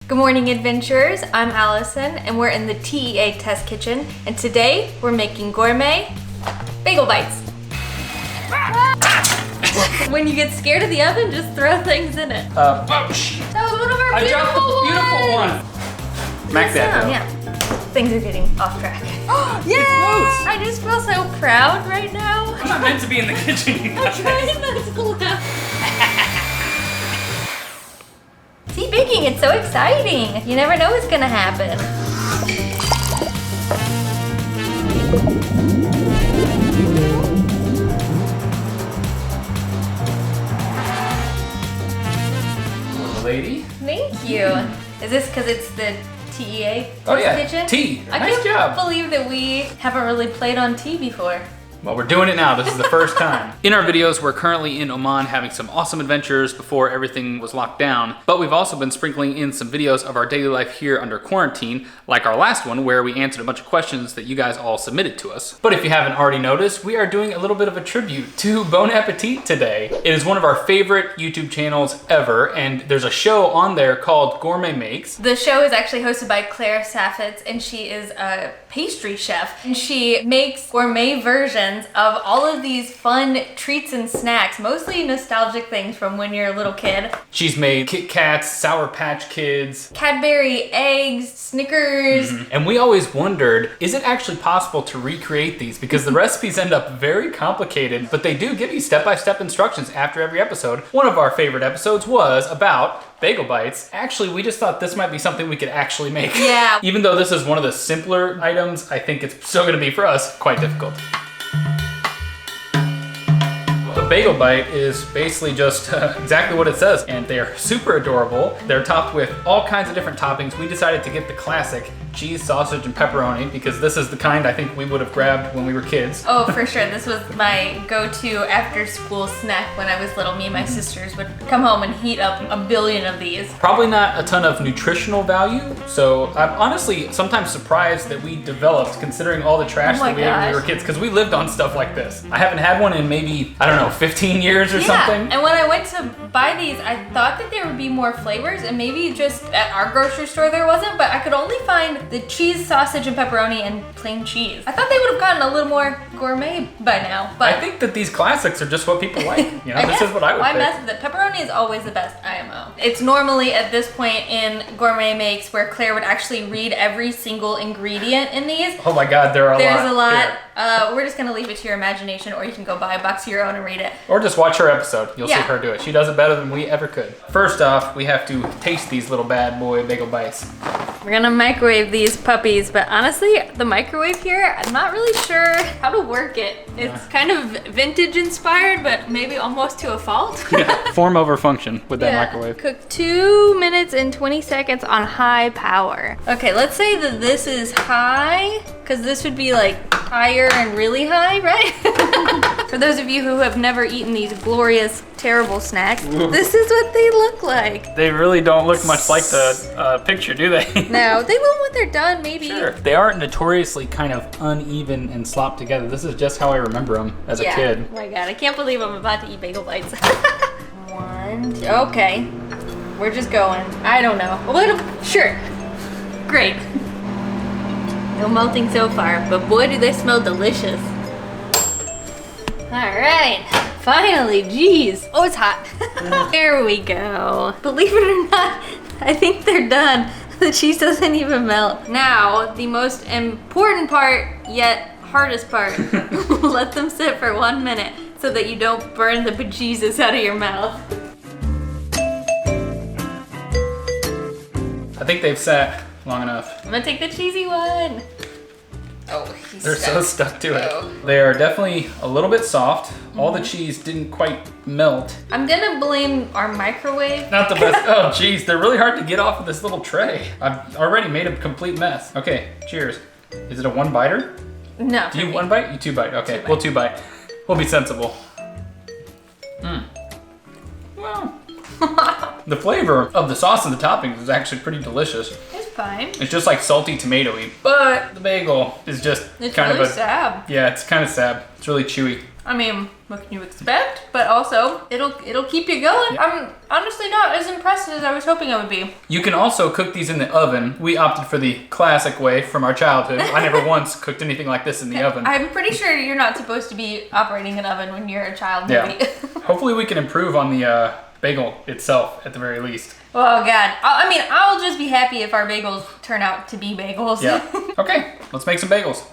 Good morning, adventurers. I'm Allison, and we're in the TEA test kitchen, and today we're making gourmet bagel bites. When you get scared of the oven, just throw things in it. That was one of our beautiful one. Smack that though. Yeah. Things are getting off track. Yay! I just feel so proud right now. I'm not meant to be in the kitchen. I'm trying not to laugh. See, baking, it's so exciting. You never know what's gonna happen. Lady. Thank you. Is this because it's the TEA kitchen? tea. I Nice job. can't believe that we haven't really played on tea before. Well, we're doing it now. This is the first time. In our videos, we're currently in Oman having some awesome adventures before everything was locked down. But we've also been sprinkling in some videos of our daily life here under quarantine, like our last one where we answered a bunch of questions that you guys all submitted to us. But if you haven't already noticed, we are doing a little bit of a tribute to Bon Appetit today. It is one of our favorite YouTube channels ever, and there's a show on there called Gourmet Makes. The show is actually hosted by Claire Saffitz, and she is a pastry chef, and she makes gourmet versions of all of these fun treats and snacks, mostly nostalgic things from when you're a little kid. She's made Kit Kats, Sour Patch Kids, Cadbury eggs, Snickers. And we always wondered, is it actually possible to recreate these? Because the recipes end up very complicated, but they do give you step-by-step instructions after every episode. One of our favorite episodes was about bagel bites. Actually, we just thought this might be something we could actually make. Yeah. Even though this is one of the simpler items, I think it's still gonna be for us quite difficult. The bagel bite is basically just exactly what it says, and they are super adorable. They're topped with all kinds of different toppings. We decided to get the classic cheese, sausage, and pepperoni because this is the kind I think we would have grabbed when we were kids. Oh, for sure. This was my go-to after-school snack when I was little. Me and my sisters would come home and heat up a billion of these. Probably not a ton of nutritional value, so I'm honestly sometimes surprised that we developed considering all the trash that we ate when we were kids, because we lived on stuff like this. I haven't had one in maybe, I don't know, 15 years or something. And when I went to buy these, I thought that there would be more flavors, and maybe just at our grocery store there wasn't, but I could only find the cheese, sausage, and pepperoni and plain cheese. I thought they would have gotten a little more gourmet by now, but I think that these classics are just what people like. You know, this is what I would why pick. mess with it? Pepperoni is always the best IMO. It's normally at this point in Gourmet Makes where Claire would actually read every single ingredient in these. Oh my God, there are a lot. There's a lot. Here. We're just gonna leave it to your imagination, or you can go buy a box of your own and read it. Or just watch her episode. You'll see Yeah. her do it. She does it better than we ever could. First off, we have to taste these little bad boy bagel bites. We're gonna microwave these puppies, but honestly, the microwave here, I'm not really sure how to work it. It's kind of vintage inspired, but maybe almost to a fault. Yeah, form over function with that microwave. Cook 2 minutes and 20 seconds on high power. Okay, let's say that this is high, because this would be like higher and really high, right? For those of you who have never eaten these glorious, terrible snacks, this is what they look like. They really don't look much like the picture, do they? No, they will when they're done, maybe. Sure. They are notoriously kind of uneven and slopped together. This is just how I remember them as a kid. Oh my God, I can't believe I'm about to eat bagel bites. Okay. We're just going. I don't know. Sure. Great. No melting so far, but boy do they smell delicious. All right, finally, geez. Oh, it's hot. There we go. Believe it or not, I think they're done. The cheese doesn't even melt. Now, the most important part, yet hardest part. Let them sit for 1 minute so that you don't burn the bejesus out of your mouth. I think they've sat long enough. I'm gonna take the cheesy one. Oh, They're so stuck to it. They are definitely a little bit soft. All the cheese didn't quite melt. I'm gonna blame our microwave. Not the best. Oh, geez, they're really hard to get off of this little tray. I've already made a complete mess. Okay, cheers. Is it a one biter? No. Do you one bite? You two bite. Okay, we'll two bite. We'll be sensible. Well, the flavor of the sauce and the toppings is actually pretty delicious. It's fine. It's just like salty tomatoey, but the bagel is just It's kind really of sad. Yeah, it's kind of sad. It's really chewy. I mean, what can you expect? But also, it'll keep you going. Yeah. I'm honestly not as impressed as I was hoping I would be. You can also cook these in the oven. We opted for the classic way from our childhood. I never once cooked anything like this in the oven. I'm pretty sure you're not supposed to be operating an oven when you're a child, maybe. Yeah. Hopefully we can improve on the bagel itself at the very least. Oh God. I mean, I'll just be happy if our bagels turn out to be bagels. Yeah. Okay, let's make some bagels.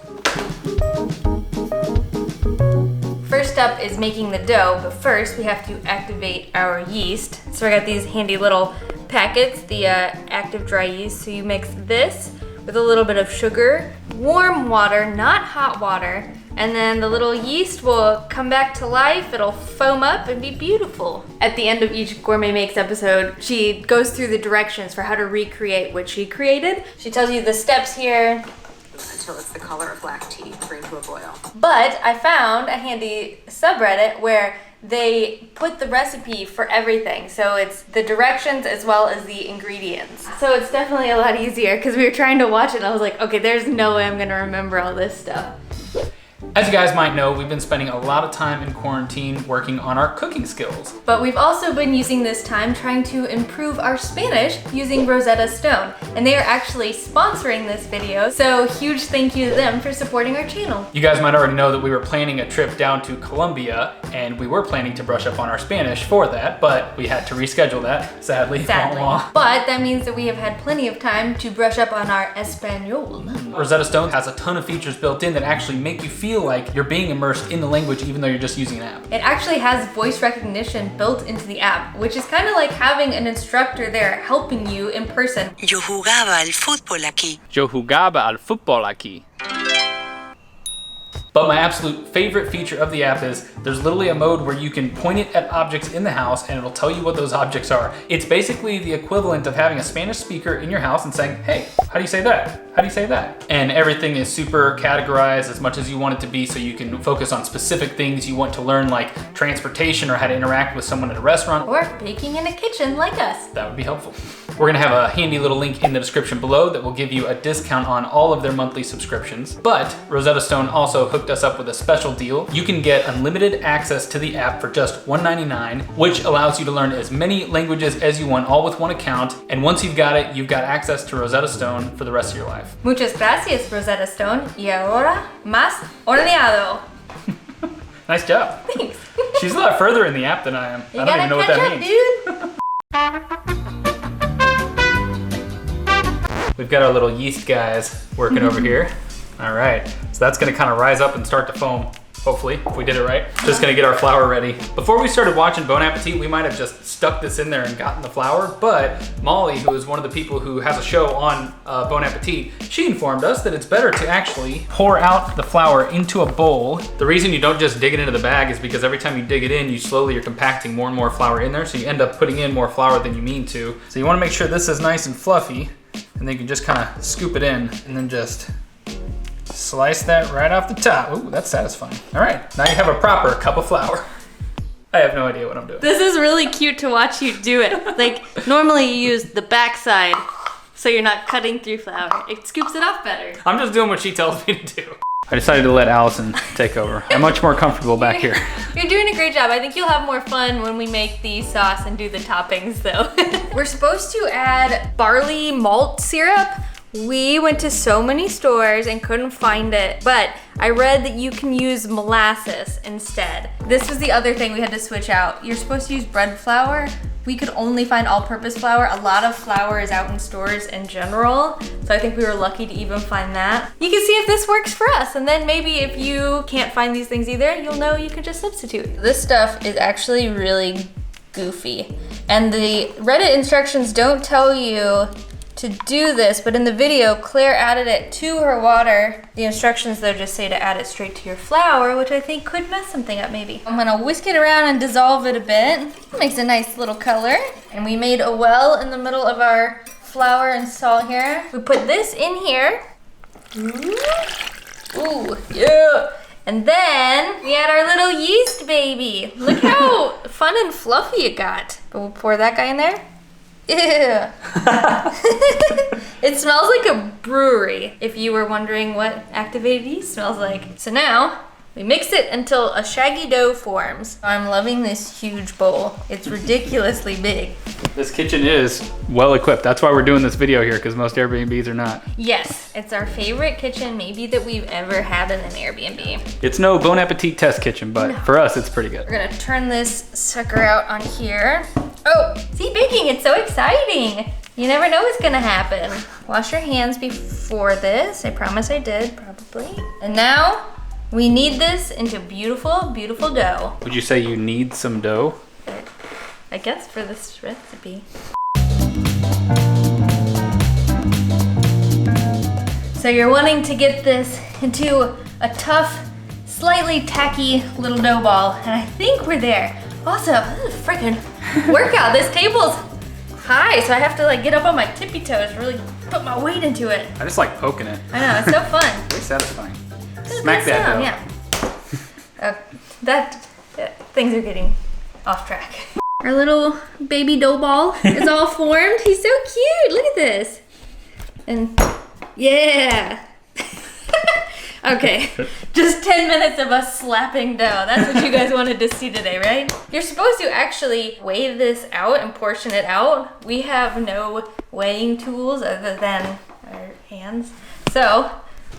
First up is making the dough, but first we have to activate our yeast. So I got these handy little packets, the active dry yeast. So you mix this with a little bit of sugar, warm water, not hot water, and then the little yeast will come back to life. It'll foam up and be beautiful. At the end of each Gourmet Makes episode, she goes through the directions for how to recreate what she created. She tells you the steps here. Until it's the color of black tea, bring to a boil. But I found a handy subreddit where they put the recipe for everything. So it's the directions as well as the ingredients. So it's definitely a lot easier because we were trying to watch it and I was like, okay, there's no way I'm gonna remember all this stuff. As you guys might know, we've been spending a lot of time in quarantine working on our cooking skills. But we've also been using this time trying to improve our Spanish using Rosetta Stone. And they are actually sponsoring this video, so huge thank you to them for supporting our channel. You guys might already know that we were planning a trip down to Colombia, and we were planning to brush up on our Spanish for that, but we had to reschedule that, sadly. But that means that we have had plenty of time to brush up on our Espanol. Rosetta Stone has a ton of features built in that actually make you feel like you're being immersed in the language even though you're just using an app. It actually has voice recognition built into the app, which is kind of like having an instructor there helping you in person. Yo jugaba al fútbol aquí. Yo jugaba al fútbol aquí. But my absolute favorite feature of the app is there's literally a mode where you can point it at objects in the house and it'll tell you what those objects are. It's basically the equivalent of having a Spanish speaker in your house and saying, hey, how do you say that? How do you say that? And everything is super categorized as much as you want it to be so you can focus on specific things you want to learn, like transportation or how to interact with someone at a restaurant. Or baking in a kitchen like us. That would be helpful. We're gonna have a handy little link in the description below that will give you a discount on all of their monthly subscriptions. But Rosetta Stone also hooked us up with a special deal. You can get unlimited access to the app for just $1.99, which allows you to learn as many languages as you want, all with one account. And once you've got it, you've got access to Rosetta Stone for the rest of your life. Muchas gracias, Rosetta Stone. Y ahora, más horneado. Nice job. Thanks. She's a lot further in the app than I am. I don't even know what that means. Dude. We've got our little yeast guys working over here. All right, so that's gonna kind of rise up and start to foam, hopefully, if we did it right. Just gonna get our flour ready. Before we started watching Bon Appetit, we might have just stuck this in there and gotten the flour, but Molly, who is one of the people who has a show on Bon Appetit, she informed us that it's better to actually pour out the flour into a bowl. The reason you don't just dig it into the bag is because every time you dig it in, you slowly are compacting more and more flour in there, so you end up putting in more flour than you mean to. So you wanna make sure this is nice and fluffy, and then you can just kind of scoop it in and then just slice that right off the top. Ooh, that's satisfying. All right, now you have a proper cup of flour. I have no idea what I'm doing. This is really cute to watch you do it. Like, normally you use the back side so you're not cutting through flour. It scoops it off better. I'm just doing what she tells me to do. I decided to let Allison take over. I'm much more comfortable back here. You're doing a great job. I think you'll have more fun when we make the sauce and do the toppings though. We're supposed to add barley malt syrup. We went to so many stores and couldn't find it, but I read that you can use molasses instead. This was the other thing we had to switch out. You're supposed to use bread flour. We could only find all-purpose flour. A lot of flour is out in stores in general, so I think we were lucky to even find that. You can see if this works for us, and then maybe if you can't find these things either, you'll know you can just substitute. This stuff is actually really goofy, and the Reddit instructions don't tell you to do this, but in the video, Claire added it to her water. The instructions though just say to add it straight to your flour, which I think could mess something up maybe. I'm gonna whisk it around and dissolve it a bit. It makes a nice little color. And we made a well in the middle of our flour and salt here. We put this in here. Ooh, yeah. And then we add our little yeast baby. Look how fun and fluffy it got. But we'll pour that guy in there. Ew. It smells like a brewery, if you were wondering what activated yeast smells like. So now, We mix it until a shaggy dough forms. I'm loving this huge bowl. It's ridiculously big. This kitchen is well equipped. That's why we're doing this video here, because most Airbnbs are not. Yes, it's our favorite kitchen maybe that we've ever had in an Airbnb. It's no Bon Appetit test kitchen, but for us, it's pretty good. We're gonna turn this sucker out on here. Oh, see, baking, it's so exciting. You never know what's gonna happen. Wash your hands before this. I promise I did, probably. And now, we knead this into beautiful, beautiful dough. Would you say you need some dough? I guess for this recipe. So you're wanting to get this into a tough, slightly tacky little dough ball, and I think we're there. Also, this is a freaking workout. This table's high, so I have to like get up on my tippy toes, really put my weight into it. I just like poking it. I know, it's so fun. Very satisfying. Good Smack that sound, dough. yeah. Things are getting off track. Our little baby dough ball is all formed. He's so cute. Look at this. And yeah. Okay, just 10 minutes of us slapping dough. That's what you guys wanted to see today, right? You're supposed to actually weigh this out and portion it out. We have no weighing tools other than our hands. So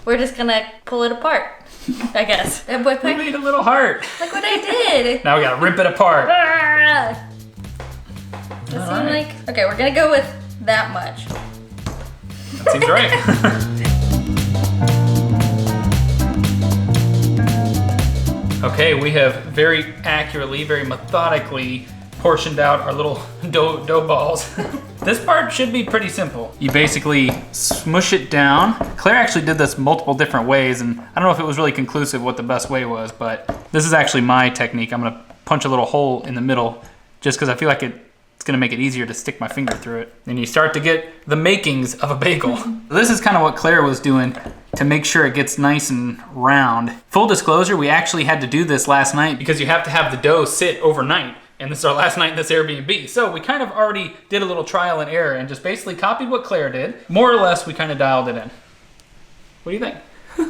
we're just gonna pull it apart, I guess. We made a little heart. Look what I did. Now we gotta rip it apart. Does it seem like? Okay, we're gonna go with that much. That seems right. Okay, we have very accurately, very methodically portioned out our little dough balls. This part should be pretty simple. You basically smush it down. Claire actually did this multiple different ways, and I don't know if it was really conclusive what the best way was, but this is actually my technique. I'm gonna punch a little hole in the middle just because I feel like it's gonna make it easier to stick my finger through it. Then you start to get the makings of a bagel. This is kind of what Claire was doing to make sure it gets nice and round. Full disclosure, we actually had to do this last night because you have to have the dough sit overnight. And this is our last night in this Airbnb. So we kind of already did a little trial and error and just basically copied what Claire did. More or less, we kind of dialed it in. What do you think?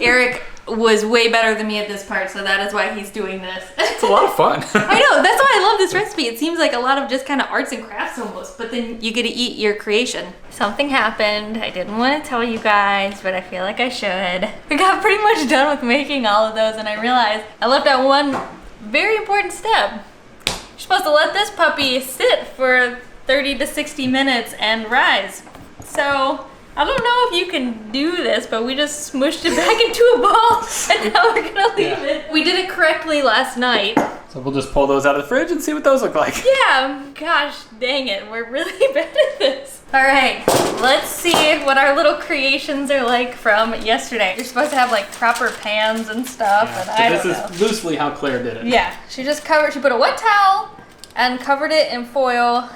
Eric was way better than me at this part, so that is why he's doing this. It's a lot of fun. I know, that's why I love this recipe. It seems like a lot of just kind of arts and crafts almost, but then you get to eat your creation. Something happened. I didn't want to tell you guys, but I feel like I should. We got pretty much done with making all of those, and I realized I left out one very important step. You're supposed to let this puppy sit for 30 to 60 minutes and rise. So I don't know if you can do this, but we just smushed it back into a ball and now we're gonna leave it. We did it correctly last night. So we'll just pull those out of the fridge and see what those look like. Yeah, gosh dang it, we're really bad at this. All right, let's see what our little creations are like from yesterday. You're supposed to have like proper pans and stuff, and I don't know. This is loosely how Claire did it. Yeah, she put a wet towel and covered it in foil.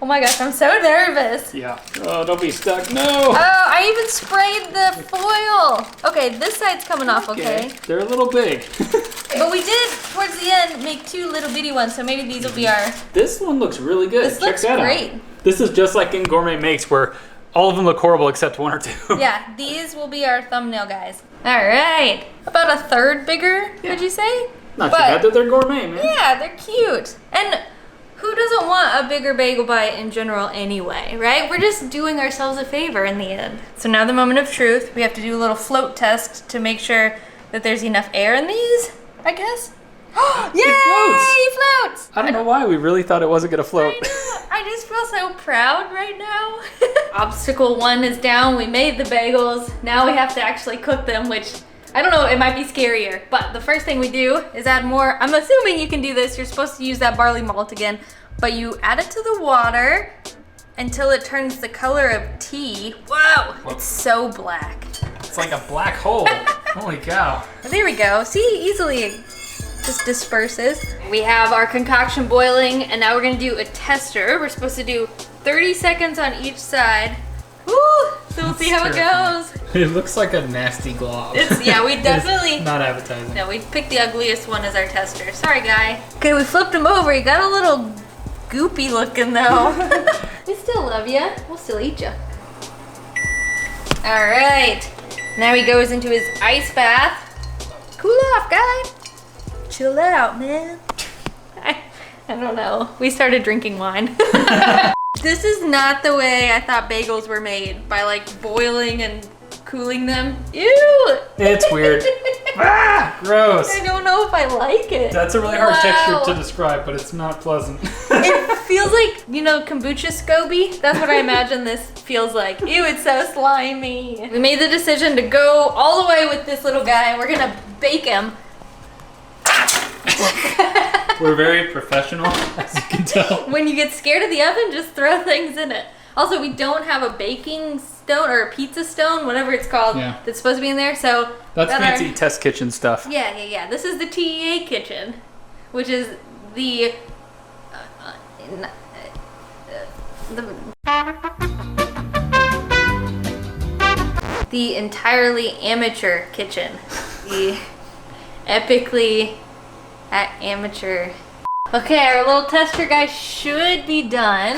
Oh my gosh, I'm so nervous. Yeah. Oh, don't be stuck. No. Oh, I even sprayed the foil. Okay, this side's coming off, okay? They're a little big. But we did, towards the end, make two little bitty ones, so maybe these will be our... This one looks really good. This looks Check that great. out. This is just like in Gourmet Makes, where all of them look horrible except one or two. Yeah, these will be our thumbnail guys. All right. About a third bigger, would you say? Not too bad, they're gourmet, man. Yeah, they're cute. And who doesn't want a bigger bagel bite in general anyway, right? We're just doing ourselves a favor in the end. So now the moment of truth. We have to do a little float test to make sure that there's enough air in these, I guess. Yay, he floats! I don't know why, we really thought it wasn't gonna float. I know. I just feel so proud right now. Obstacle 1 is down. We made the bagels. Now we have to actually cook them, which I don't know, it might be scarier. But the first thing we do is add more. I'm assuming you can do this. You're supposed to use that barley malt again, but you add it to the water until it turns the color of tea. Whoa, it's so black. It's like a black hole. Holy cow. There we go. See, easily it just disperses. We have our concoction boiling, and now we're gonna do a tester. We're supposed to do 30 seconds on each side. Woo! So we'll see how it goes. It looks like a nasty glob. Yeah, we definitely... Not appetizing. No, we picked the ugliest one as our tester. Sorry, guy. Okay, we flipped him over. He got a little goopy looking, though. We still love you. We'll still eat you. All right. Now he goes into his ice bath. Cool off, guy. Chill out, man. I don't know. We started drinking wine. This is not the way I thought bagels were made, by like boiling and cooling them. Ew! It's weird. Ah, gross. I don't know if I like it. That's a really hard texture to describe, but it's not pleasant. It feels like, you know, kombucha SCOBY? That's what I imagine this feels like. Ew, it's so slimy. We made the decision to go all the way with this little guy. We're gonna bake him. We're very professional, as you can tell. When you get scared of the oven, just throw things in it. Also, we don't have a baking stone or a pizza stone, whatever it's called, that's supposed to be in there. So that's fancy test kitchen stuff. Yeah. This is the TEA kitchen, which is the entirely amateur kitchen. The epically amateur. Okay, our little tester guy should be done.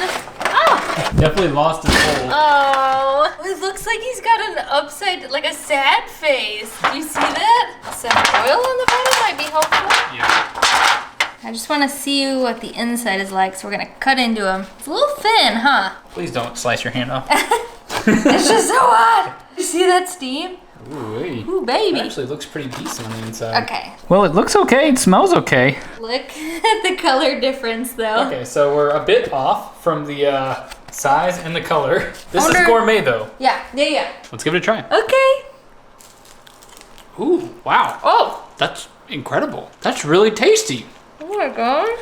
Oh! Definitely lost his hole. Oh, it looks like he's got an upside, like a sad face. Do you see that? Some oil on the bottom might be helpful. Yeah. I just want to see what the inside is like, so we're gonna cut into him. It's a little thin, huh? Please don't slice your hand off. It's just so hot. You see that steam? Ooh, hey. Ooh, baby. It actually looks pretty decent on the inside. Okay. Well, it looks okay. It smells okay. Look at the color difference, though. Okay, so we're a bit off from the size and the color. This is gourmet, though. Yeah. Let's give it a try. Okay. Ooh, wow. Oh. That's incredible. That's really tasty. Oh my gosh.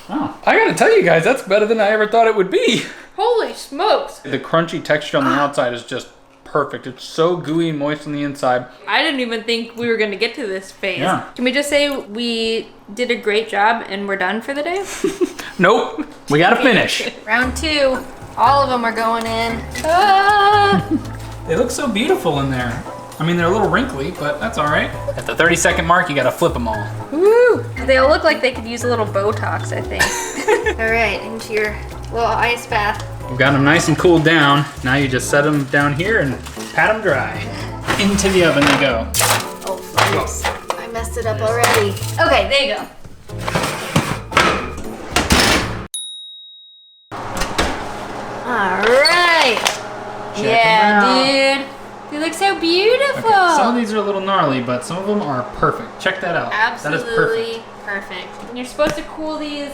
Wow. I gotta tell you guys, that's better than I ever thought it would be. Holy smokes. The crunchy texture on the outside is just perfect. It's so gooey and moist on the inside. I didn't even think we were going to get to this phase. Yeah. Can we just say we did a great job and we're done for the day? Nope. We gotta finish. Round 2. All of them are going in. Ah! They look so beautiful in there. I mean, they're a little wrinkly, but that's all right. At the 30-second mark, you gotta flip them all. Woo! They all look like they could use a little Botox, I think. All right, into your little ice bath. You've got them nice and cooled down. Now you just set them down here and pat them dry. Into the oven they go. Oh, oops. I messed it up already. Okay, there you go. All right. Yeah, dude. They look so beautiful. Okay, some of these are a little gnarly, but some of them are perfect. Check that out. Absolutely that is perfect. And you're supposed to cool these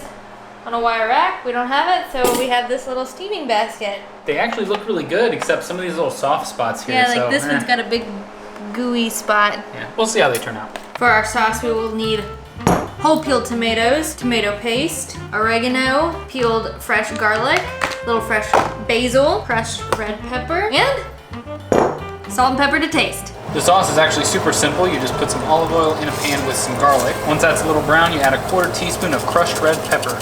on a wire rack. We don't have it, so we have this little steaming basket. They actually look really good, except some of these little soft spots here. Yeah, like this one's got a big gooey spot. Yeah, we'll see how they turn out. For our sauce, we will need whole peeled tomatoes, tomato paste, oregano, peeled fresh garlic, little fresh basil, crushed red pepper, and salt and pepper to taste. The sauce is actually super simple. You just put some olive oil in a pan with some garlic. Once that's a little brown, you add a 1/4 teaspoon of crushed red pepper.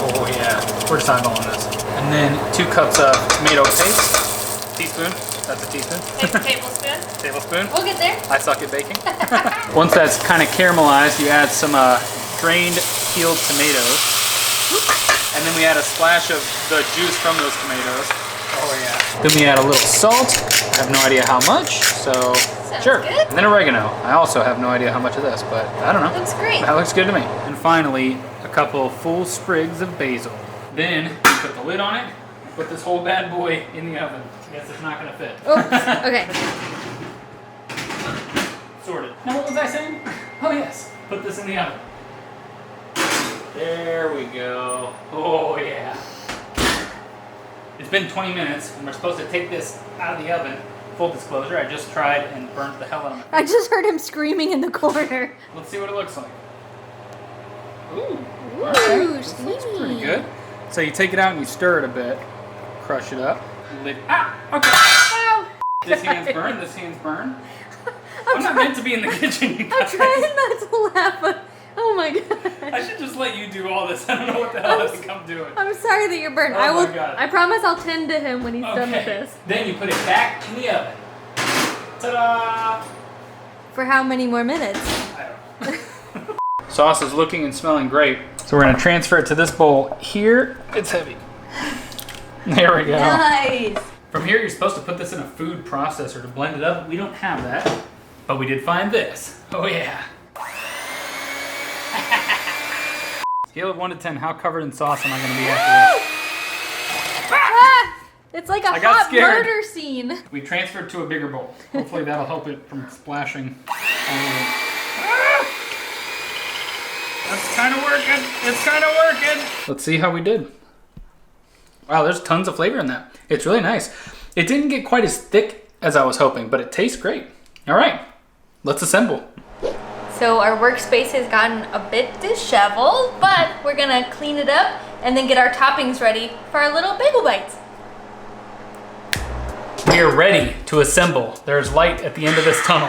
Oh yeah, we're just eyeballing this. And then 2 cups of tomato paste. Teaspoon, that's a teaspoon. Tablespoon. Tablespoon. We'll get there. I suck at baking. Once that's kind of caramelized, you add some drained peeled tomatoes. And then we add a splash of the juice from those tomatoes. Oh yeah. Then we add a little salt. I have no idea how much, so sure. Good. And then oregano. I also have no idea how much of this, but I don't know. Looks great. That looks good to me. And finally, a couple full sprigs of basil. Then you put the lid on it, put this whole bad boy in the oven. I guess it's not gonna fit. Oops. Okay. Sorted. Now what was I saying? Oh yes, put this in the oven. There we go. Oh yeah. It's been 20 minutes and we're supposed to take this out of the oven. Full disclosure, I just tried and burnt the hell out of it. I just heard him screaming in the corner. Let's see what it looks like. Ooh. Ooh, Okay. This steamy. looks pretty good. So you take it out and you stir it a bit. Crush it up. Lid. Ah! Okay. Ow. This hand's burned, this hand's burned. I'm not meant to be in the kitchen, you I'm guys. trying not to laugh, but oh my god. I should just let you do all this. I don't know what the hell I think I'm doing. I'm sorry that you're burned. Oh I will. my God. I promise I'll tend to him when he's done with this. Then you put it back in the oven. Ta-da! For how many more minutes? I don't know. Sauce is looking and smelling great. So we're gonna transfer it to this bowl here. It's heavy. There we go. Nice. From here, you're supposed to put this in a food processor to blend it up. We don't have that, but we did find this. Oh yeah. Scale of 1 to 10, how covered in sauce am I gonna be after this? Ah, it's like a I got hot scared. murder scene. We transferred to a bigger bowl. Hopefully that'll help it from splashing. That's kind of working. It's kind of working. Let's see how we did. Wow, there's tons of flavor in that. It's really nice. It didn't get quite as thick as I was hoping, but it tastes great. All right, let's assemble. So our workspace has gotten a bit disheveled, but we're gonna clean it up and then get our toppings ready for our little bagel bites. We are ready to assemble. There's light at the end of this tunnel.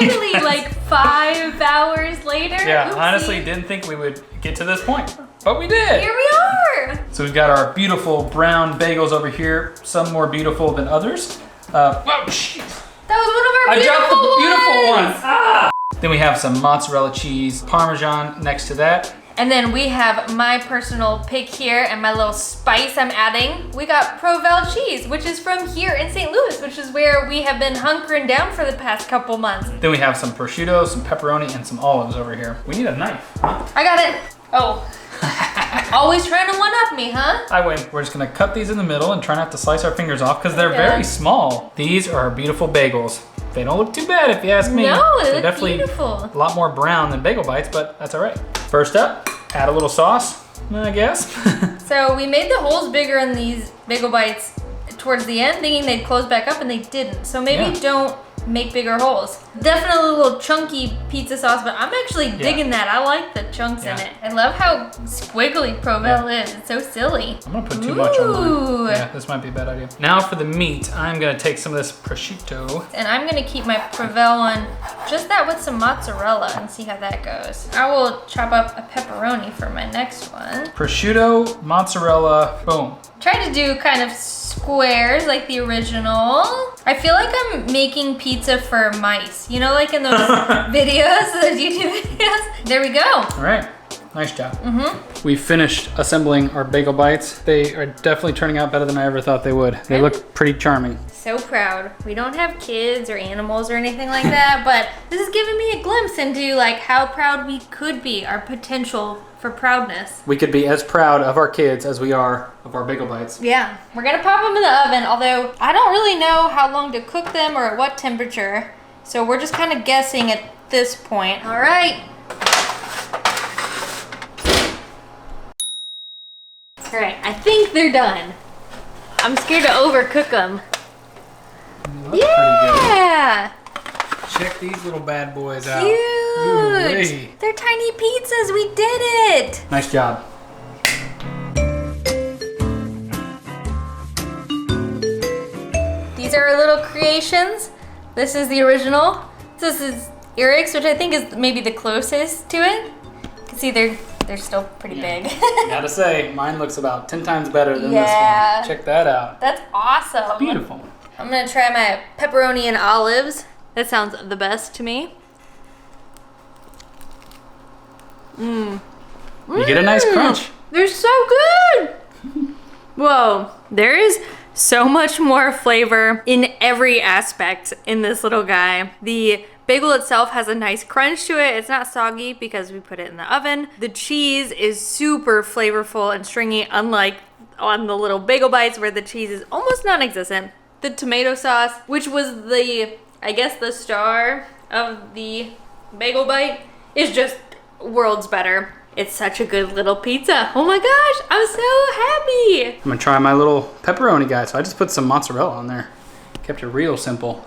Finally, like 5 hours later. Yeah, Oopsie. honestly, didn't think we would get to this point, but we did. Here we are. So we've got our beautiful brown bagels over here, some more beautiful than others. Whoa, shit. That was one of our I dropped the beautiful ones. ones. Ah! Then we have some mozzarella cheese, Parmesan next to that. And then we have my personal pick here and my little spice I'm adding. We got Provel cheese, which is from here in St. Louis, which is where we have been hunkering down for the past couple months. Then we have some prosciutto, some pepperoni, and some olives over here. We need a knife, huh? I got it. Oh. Always trying to one-up me, huh? I win. We're just gonna cut these in the middle and try not to slice our fingers off because they're Yeah. very small. These are our beautiful bagels. They don't look too bad if you ask me. No, they They're look definitely beautiful. a lot more brown than bagel bites, but that's all right. First up, add a little sauce, I guess. So we made the holes bigger in these bagel bites towards the end, thinking they'd close back up and they didn't. So maybe Yeah. don't make bigger holes. Definitely a little chunky pizza sauce, but I'm actually digging that. I like the chunks in Yeah. it. I love how squiggly Provel is. It's so silly. I'm gonna put too much on Ooh. mine. Yeah, this might be a bad idea. Now for the meat, I'm gonna take some of this prosciutto. And I'm gonna keep my Provel on just that with some mozzarella and see how that goes. I will chop up a pepperoni for my next one. Prosciutto, mozzarella, boom. Try to do kind of squares like the original. I feel like I'm making pizza for mice. You know, like in those videos, those YouTube videos? There we go. All right, nice job. We finished assembling our bagel bites. They are definitely turning out better than I ever thought they would. They look pretty charming. So proud. We don't have kids or animals or anything like that, but this is giving me a glimpse into like how proud we could be, our potential for proudness. We could be as proud of our kids as we are of our bagel bites. Yeah, we're gonna pop them in the oven, although I don't really know how long to cook them or at what temperature. So we're just kind of guessing at this point. All right. All right, I think they're done. I'm scared to overcook them. They look pretty Yeah, good. Check these little bad boys out. cute. Ooh-wee. They're tiny pizzas, we did it. Nice job. These are our little creations. This is the original. This is Eric's, which I think is maybe the closest to it. You can see they're still pretty big. Gotta say, mine looks about 10 times better than Yeah. this one. Check that out. That's awesome. Beautiful. I'm gonna try my pepperoni and olives. That sounds the best to me. You get a nice crunch. They're so good. Whoa, there is so much more flavor in every aspect in this little guy. The bagel itself has a nice crunch to it. It's not soggy because we put it in the oven. The cheese is super flavorful and stringy, unlike on the little bagel bites where the cheese is almost non-existent. The tomato sauce, which was the, I guess, the star of the bagel bite, is just worlds better. It's such a good little pizza. Oh my gosh, I'm so happy. I'm gonna try my little pepperoni guy. So I just put some mozzarella on there. Kept it real simple.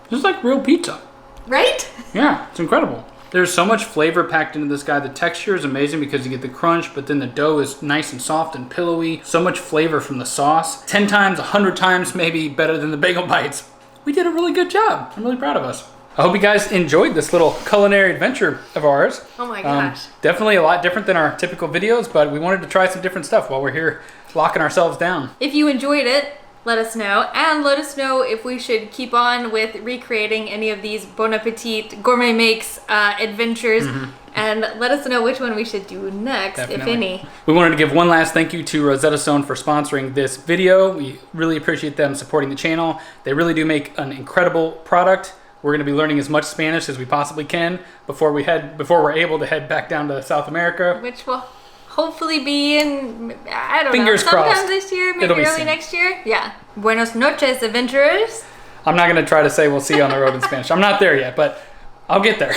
Just like real pizza. Right? Yeah, it's incredible. There's so much flavor packed into this guy. The texture is amazing because you get the crunch, but then the dough is nice and soft and pillowy. So much flavor from the sauce. 10 times, 100 times maybe better than the bagel bites. We did a really good job. I'm really proud of us. I hope you guys enjoyed this little culinary adventure of ours. Oh my gosh. Definitely a lot different than our typical videos, but we wanted to try some different stuff while we're here locking ourselves down. If you enjoyed it, let us know. And let us know if we should keep on with recreating any of these Bon Appetit Gourmet Makes adventures. And let us know which one we should do next, if any. We wanted to give one last thank you to Rosetta Stone for sponsoring this video. We really appreciate them supporting the channel. They really do make an incredible product. We're going to be learning as much Spanish as we possibly can before we're able to head back down to South America. Which will hopefully be in, I don't Fingers know, sometime crossed. this year, maybe It'll be early soon. next year. Yeah. Buenos noches, adventurers. I'm not going to try to say we'll see you on the road in Spanish. I'm not there yet, but I'll get there.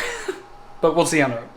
But we'll see you on the road.